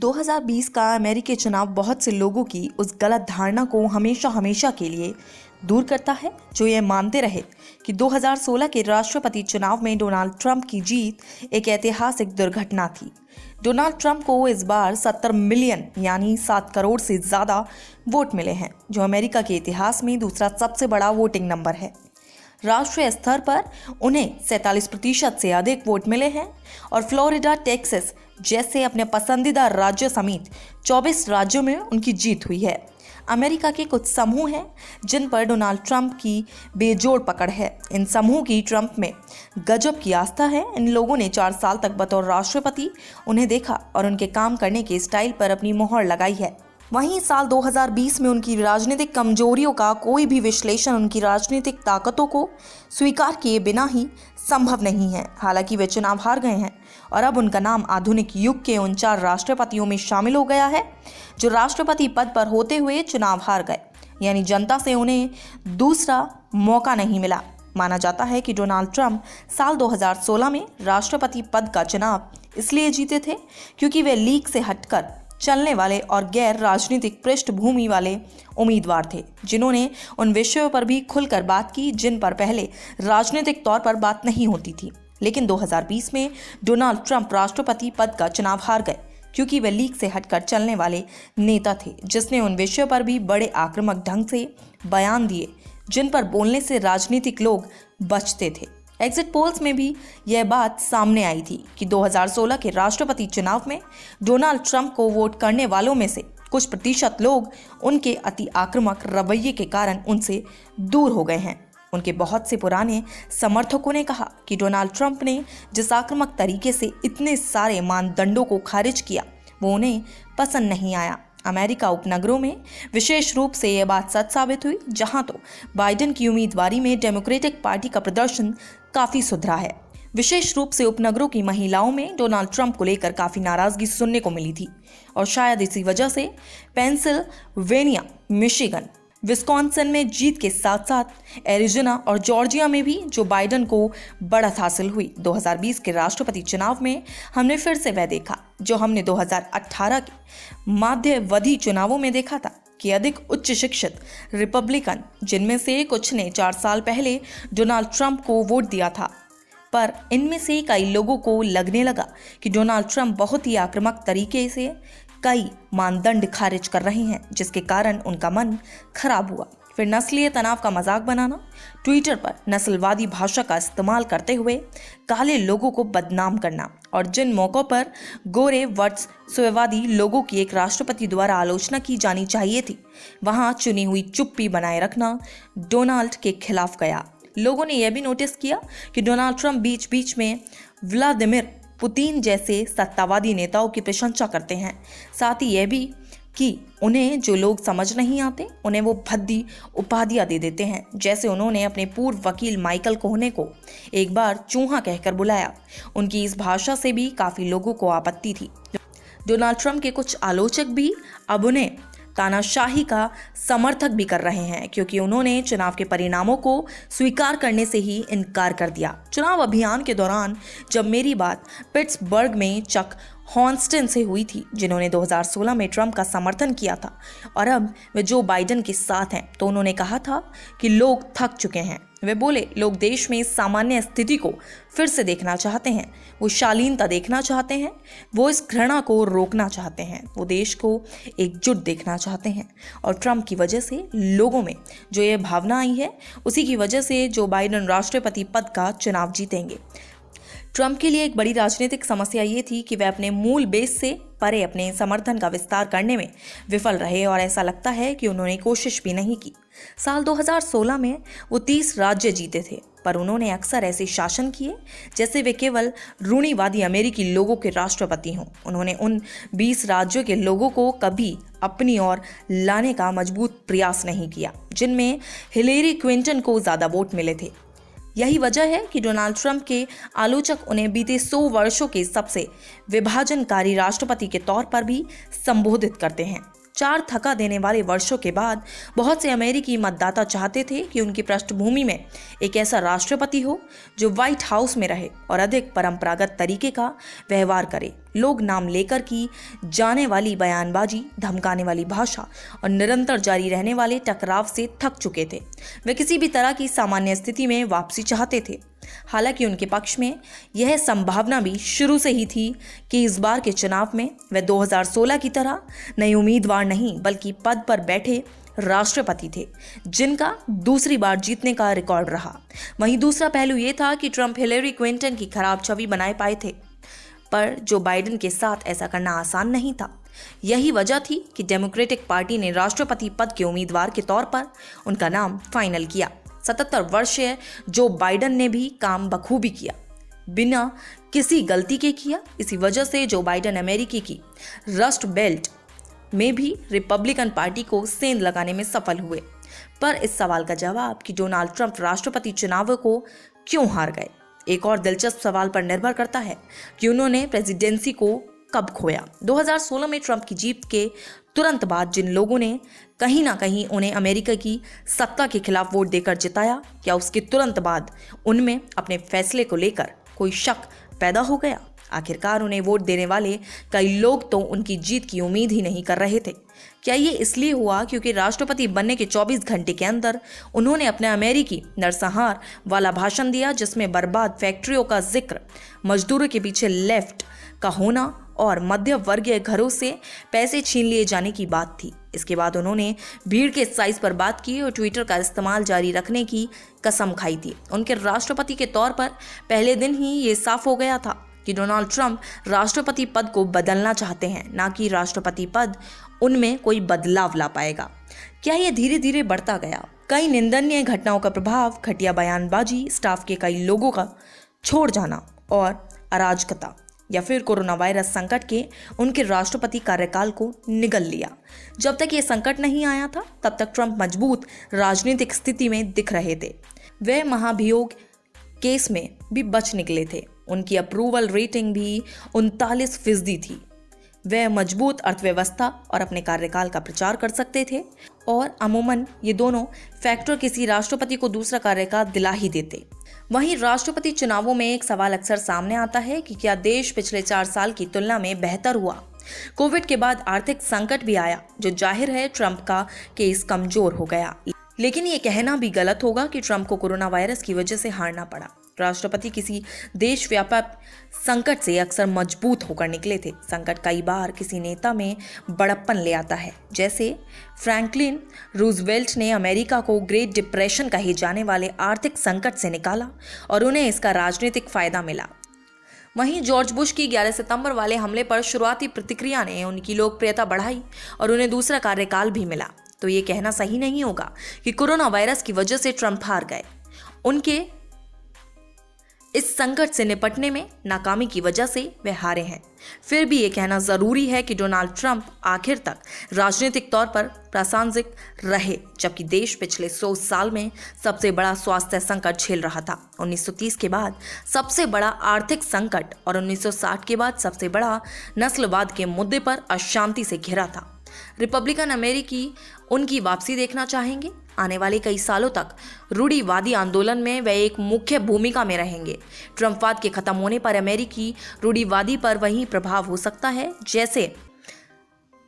2020 का अमेरिकी चुनाव बहुत से लोगों की उस गलत धारणा को हमेशा हमेशा के लिए दूर करता है जो ये मानते रहे कि 2016 के राष्ट्रपति चुनाव में डोनाल्ड ट्रंप की जीत एक ऐतिहासिक दुर्घटना थी। डोनाल्ड ट्रंप को इस बार 70 मिलियन यानी 7 करोड़ से ज़्यादा वोट मिले हैं, जो अमेरिका के इतिहास में दूसरा सबसे बड़ा वोटिंग नंबर है। राष्ट्रीय स्तर पर उन्हें 47% से अधिक वोट मिले हैं और फ्लोरिडा, टेक्सास जैसे अपने पसंदीदा राज्यों समेत 24 राज्यों में उनकी जीत हुई है। अमेरिका के कुछ समूह हैं जिन पर डोनाल्ड ट्रंप की बेजोड़ पकड़ है। इन समूह की ट्रंप में गजब की आस्था है। इन लोगों ने 4 साल तक बतौर राष्ट्रपति उन्हें देखा और उनके काम करने के स्टाइल पर अपनी मोहर लगाई है। वहीं साल 2020 में उनकी राजनीतिक कमजोरियों का कोई भी विश्लेषण उनकी राजनीतिक ताकतों को स्वीकार किए बिना ही संभव नहीं है। हालांकि वे चुनाव हार गए हैं और अब उनका नाम आधुनिक युग के उन 4 राष्ट्रपतियों में शामिल हो गया है जो राष्ट्रपति पद पर होते हुए चुनाव हार गए, यानी जनता से उन्हें दूसरा मौका नहीं मिला। माना जाता है कि डोनाल्ड ट्रंप साल 2016 में राष्ट्रपति पद का चुनाव इसलिए जीते थे क्योंकि वे लीग से हटकर चलने वाले और गैर राजनीतिक पृष्ठभूमि वाले उम्मीदवार थे, जिन्होंने उन विषयों पर भी खुलकर बात की जिन पर पहले राजनीतिक तौर पर बात नहीं होती थी। लेकिन 2020 में डोनाल्ड ट्रंप राष्ट्रपति पद का चुनाव हार गए क्योंकि वे लीग से हटकर चलने वाले नेता थे, जिसने उन विषयों पर भी बड़े आक्रामक ढंग से बयान दिए जिन पर बोलने से राजनीतिक लोग बचते थे। एग्जिट पोल्स में भी यह बात सामने आई थी कि 2016 के राष्ट्रपति चुनाव में डोनाल्ड ट्रंप को वोट करने वालों में से कुछ प्रतिशत लोग उनके अति आक्रामक रवैये के कारण उनसे दूर हो गए हैं। उनके बहुत से पुराने समर्थकों ने कहा कि डोनाल्ड ट्रंप ने जिस आक्रामक तरीके से इतने सारे मानदंडों को खारिज किया वो उन्हें पसंद नहीं आया। अमेरिका उपनगरों में विशेष रूप से यह बात सच साबित हुई, जहां तो बाइडेन की उम्मीदवारी में डेमोक्रेटिक पार्टी का प्रदर्शन काफी सुधरा है। विशेष रूप से उपनगरों की महिलाओं में डोनाल्ड ट्रंप को लेकर काफी नाराजगी सुनने को मिली थी और शायद इसी वजह से पेंसिल्वेनिया, मिशिगन, विस्कॉन्सिन में जीत के साथ साथ एरिजोना और जॉर्जिया में भी जो बाइडेन को बढ़त हासिल हुई। 2020 के राष्ट्रपति चुनाव में हमने फिर से वह देखा जो हमने 2018 के मध्यावधि चुनावों में देखा था कि अधिक उच्च शिक्षित रिपब्लिकन, जिनमें से कुछ ने 4 साल पहले डोनाल्ड ट्रंप को वोट दिया था, पर इनमें से कई लोगों को लगने लगा कि डोनाल्ड ट्रंप बहुत ही आक्रामक तरीके से कई मानदंड खारिज कर रहे हैं, जिसके कारण उनका मन खराब हुआ। फिर नस्लीय तनाव का मजाक बनाना, ट्विटर पर नस्लवादी भाषा का इस्तेमाल करते हुए काले लोगों को बदनाम करना और जिन मौक़ों पर गोरे वर्चस्ववादी लोगों की एक राष्ट्रपति द्वारा आलोचना की जानी चाहिए थी, वहां चुनी हुई चुप्पी बनाए रखना डोनाल्ड के खिलाफ गया। लोगों ने यह भी नोटिस किया कि डोनाल्ड ट्रंप बीच बीच में व्लादिमीर पुतिन जैसे सत्तावादी नेताओं की प्रशंसा करते हैं। साथ ही यह भी कि उन्हें जो लोग समझ नहीं आते उन्हें वो भद्दी उपाधियां दे देते हैं, जैसे उन्होंने अपने पूर्व वकील माइकल कोहने को एक बार चूहा कहकर बुलाया। उनकी इस भाषा से भी काफ़ी लोगों को आपत्ति थी। डोनाल्ड ट्रंप के कुछ आलोचक भी अब उन्हें तानाशाही का समर्थक भी कर रहे हैं क्योंकि उन्होंने चुनाव के परिणामों को स्वीकार करने से ही इनकार कर दिया। चुनाव अभियान के दौरान जब मेरी बात पिट्सबर्ग में चक हॉन्स्टन से हुई थी, जिन्होंने 2016 में ट्रंप का समर्थन किया था और अब वे जो बाइडेन के साथ हैं, तो उन्होंने कहा था कि लोग थक चुके हैं। वे बोले लोग देश में सामान्य स्थिति को फिर से देखना चाहते हैं, वो शालीनता देखना चाहते हैं, वो इस घृणा को रोकना चाहते हैं, वो देश को एकजुट देखना चाहते हैं। और ट्रंप की वजह से लोगों में जो ये भावना आई है, उसी की वजह से जो बाइडेन राष्ट्रपति पद का चुनाव जीतेंगे। ट्रंप के लिए एक बड़ी राजनीतिक समस्या ये थी कि वे अपने मूल बेस से परे अपने समर्थन का विस्तार करने में विफल रहे और ऐसा लगता है कि उन्होंने कोशिश भी नहीं की। साल 2016 में वो 30 राज्य जीते थे, पर उन्होंने अक्सर ऐसे शासन किए जैसे वे केवल रूढ़िवादी अमेरिकी लोगों के राष्ट्रपति हों। उन्होंने उन 20 राज्यों के लोगों को कभी अपनी ओर लाने का मजबूत प्रयास नहीं किया जिनमें हिलेरी क्लिंटन को ज़्यादा वोट मिले थे। यही वजह है कि डोनाल्ड ट्रंप के आलोचक उन्हें बीते 100 वर्षों के सबसे विभाजनकारी राष्ट्रपति के तौर पर भी संबोधित करते हैं। 4 थका देने वाले वर्षों के बाद बहुत से अमेरिकी मतदाता चाहते थे कि उनकी पृष्ठभूमि में एक ऐसा राष्ट्रपति हो जो व्हाइट हाउस में रहे और अधिक परंपरागत तरीके का व्यवहार करे। लोग नाम लेकर की जाने वाली बयानबाजी, धमकाने वाली भाषा और निरंतर जारी रहने वाले टकराव से थक चुके थे। वे किसी भी तरह की सामान्य स्थिति में वापसी चाहते थे। हालांकि उनके पक्ष में यह संभावना भी शुरू से ही थी कि इस बार के चुनाव में वे 2016 की तरह नए उम्मीदवार नहीं बल्कि पद पर बैठे राष्ट्रपति थे, जिनका दूसरी बार जीतने का रिकॉर्ड रहा। वहीं दूसरा पहलू यह था कि ट्रंप हिलेरी क्लिंटन की खराब छवि बनाए पाए थे, पर जो बाइडेन के साथ ऐसा करना आसान नहीं था। यही वजह थी कि डेमोक्रेटिक पार्टी ने राष्ट्रपति पद के उम्मीदवार के तौर पर उनका नाम फाइनल किया। 77 वर्षीय जो बाइडेन ने भी काम बखूबी किया, बिना किसी गलती के किया। इसी वजह से जो बाइडेन अमेरिकी की रस्ट बेल्ट में भी रिपब्लिकन पार्टी को सेंध लगाने में सफल हुए। पर इस सवाल का जवाब कि डोनाल्ड ट्रंप राष्ट्रपति चुनाव को क्यों हार गए, एक और दिलचस्प सवाल पर निर्भर करता है कि उन्होंने प्रेसिडेंसी को कब खोया। 2016 में ट्रंप की जीत के तुरंत बाद जिन लोगों ने कहीं ना कहीं उन्हें अमेरिका की सत्ता के खिलाफ वोट देकर जिताया, क्या उसके तुरंत बाद उनमें अपने फैसले को लेकर कोई शक पैदा हो गया? आखिरकार उन्हें वोट देने वाले कई लोग तो उनकी जीत की उम्मीद ही नहीं कर रहे थे। क्या ये इसलिए हुआ क्योंकि राष्ट्रपति बनने के 24 घंटे के अंदर उन्होंने अपने अमेरिकी नरसंहार वाला भाषण दिया, जिसमें बर्बाद फैक्ट्रियों का जिक्र, मजदूरों के पीछे लेफ्ट का होना और मध्य वर्गीय घरों से पैसे छीन लिए जाने की बात थी। इसके बाद उन्होंने भीड़ के साइज पर बात की और ट्विटर का इस्तेमाल जारी रखने की कसम खाई थी। उनके राष्ट्रपति के तौर पर पहले दिन ही ये साफ हो गया था कि डोनाल्ड ट्रंप राष्ट्रपति पद को बदलना चाहते हैं, ना कि राष्ट्रपति पद उनमें कोई बदलाव ला पाएगा। क्या यह धीरे धीरे बढ़ता गया? कई निंदनीय घटनाओं का प्रभाव, घटिया बयानबाजी, स्टाफ के कई लोगों का छोड़ जाना और अराजकता, या फिर कोरोना वायरस संकट के उनके राष्ट्रपति कार्यकाल को निगल लिया। जब तक ये संकट नहीं आया था तब तक ट्रंप मजबूत राजनीतिक स्थिति में दिख रहे थे। वे महाभियोग केस में भी बच निकले थे। उनकी अप्रूवल रेटिंग भी 39% थी। वे मजबूत अर्थव्यवस्था और अपने कार्यकाल का प्रचार कर सकते थे और अमूमन ये दोनों फैक्टर किसी राष्ट्रपति को दूसरा कार्यकाल दिला ही देते। वहीं राष्ट्रपति चुनावों में एक सवाल अक्सर सामने आता है कि क्या देश पिछले 4 साल की तुलना में बेहतर हुआ? कोविड के बाद आर्थिक संकट भी आया, जो जाहिर है ट्रंप का केस कमजोर हो गया। लेकिन ये कहना भी गलत होगा कि ट्रंप को कोरोना वायरस की वजह से हारना पड़ा। राष्ट्रपति किसी देशव्यापी संकट से अक्सर मजबूत होकर निकले थे। संकट कई बार किसी नेता में बड़प्पन ले आता है, जैसे फ्रैंकलिन रूजवेल्ट ने अमेरिका को ग्रेट डिप्रेशन कहे जाने वाले आर्थिक संकट से निकाला और उन्हें इसका राजनीतिक फायदा मिला। वहीं जॉर्ज बुश की 11 सितंबर वाले हमले पर शुरुआती प्रतिक्रिया ने उनकी लोकप्रियता बढ़ाई और उन्हें दूसरा कार्यकाल भी मिला। तो ये कहना सही नहीं होगा कि कोरोना वायरस की वजह से ट्रंप हार गए। उनके इस संकट से निपटने में नाकामी की वजह से वे हारे हैं। फिर भी ये कहना जरूरी है कि डोनाल्ड ट्रंप आखिर तक राजनीतिक तौर पर प्रासंगिक रहे, जबकि देश पिछले 100 साल में सबसे बड़ा स्वास्थ्य संकट झेल रहा था। 1930 के बाद सबसे बड़ा आर्थिक संकट और 1960 के बाद सबसे बड़ा नस्लवाद के मुद्दे पर अशांति से घिरा था। रिपब्लिकन अमेरिकी उनकी वापसी देखना चाहेंगे। आने वाले कई सालों तक रूढ़िवादी आंदोलन में वे एक मुख्य भूमिका में रहेंगे। ट्रंपवाद के खत्म होने पर अमेरिकी रूढ़िवादी पर वही प्रभाव हो सकता है जैसे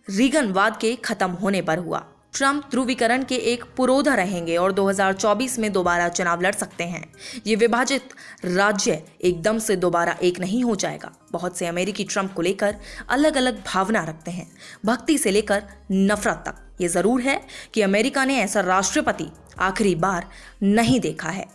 रीगनवाद के खत्म होने पर हुआ। ट्रंप ध्रुवीकरण के एक पुरोधा रहेंगे और 2024 में दोबारा चुनाव लड़ सकते हैं। ये विभाजित राज्य एकदम से दोबारा एक नहीं हो जाएगा। बहुत से अमेरिकी ट्रंप को लेकर अलग अलग भावना रखते हैं, भक्ति से लेकर नफरत तक। ये जरूर है कि अमेरिका ने ऐसा राष्ट्रपति आखिरी बार नहीं देखा है।